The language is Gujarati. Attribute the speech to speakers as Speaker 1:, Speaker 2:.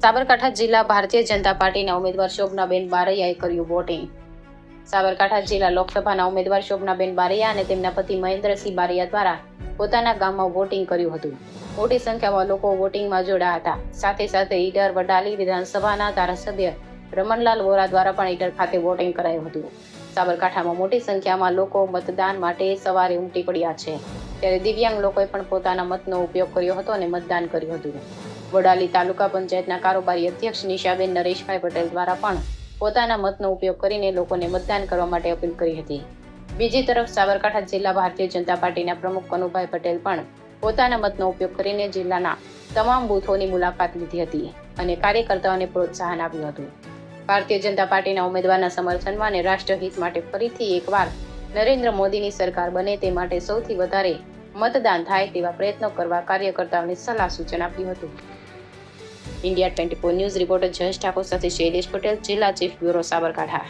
Speaker 1: સાબરકાંઠા જિલ્લા ભારતીય જનતા પાર્ટીના ઉમેદવાર શોભનાબેન બારૈયાએ કર્યું વોટિંગ. સાબરકાંઠા જિલ્લા લોકસભાના ઉમેદવાર શોભનાબેન બારૈયા અને તેમના પતિ મહેન્દ્રસિંહ બારૈયા દ્વારા પોતાના ગામમાં વોટિંગ કર્યું હતું. મોટી સંખ્યામાં લોકો વોટિંગમાં જોડાયા હતા. સાથે સાથે ઈડર વડાલી વિધાનસભાના ધારાસભ્ય રમણલાલ વોરા દ્વારા પણ ઈડર ખાતે વોટિંગ કરાયું હતું. સાબરકાંઠામાં મોટી સંખ્યામાં લોકો મતદાન માટે સવારે ઉમટી પડ્યા છે, ત્યારે દિવ્યાંગ લોકોએ પણ પોતાના મતનો ઉપયોગ કર્યો હતો અને મતદાન કર્યું હતું. વડાલી તાલુકા પંચાયતના કારોબારી અધ્યક્ષ નિશાબેન નરેશભાઈ પટેલ દ્વારા પણ પોતાના મતનો ઉપયોગ કરીને લોકોને મતદાન કરવા માટે અપીલ કરી હતી. બીજી તરફ સાબરકાંઠા જિલ્લા ભારતીય જનતા પાર્ટીના પ્રમુખ કનુભાઈ પટેલ પણ પોતાના મતનો ઉપયોગ કરીને જિલ્લાના તમામ બૂથોની મુલાકાત લીધી હતી અને કાર્યકર્તાઓને પ્રોત્સાહન આપ્યું હતું. ભારતીય જનતા પાર્ટીના ઉમેદવારના સમર્થનમાં અને રાષ્ટ્રહિત માટે ફરીથી એકવાર નરેન્દ્ર મોદીની સરકાર બને તે માટે સૌથી વધારે મતદાન થાય તેવા પ્રયત્નો કરવા કાર્યકર્તાઓને સલાહ સૂચન આપ્યું હતું. India 24 news reporter Jayesh Thakor સાથે શૈલેષ પટેલ, જિલ્લા ચીફ બ્યુરો સાબરકાંઠા.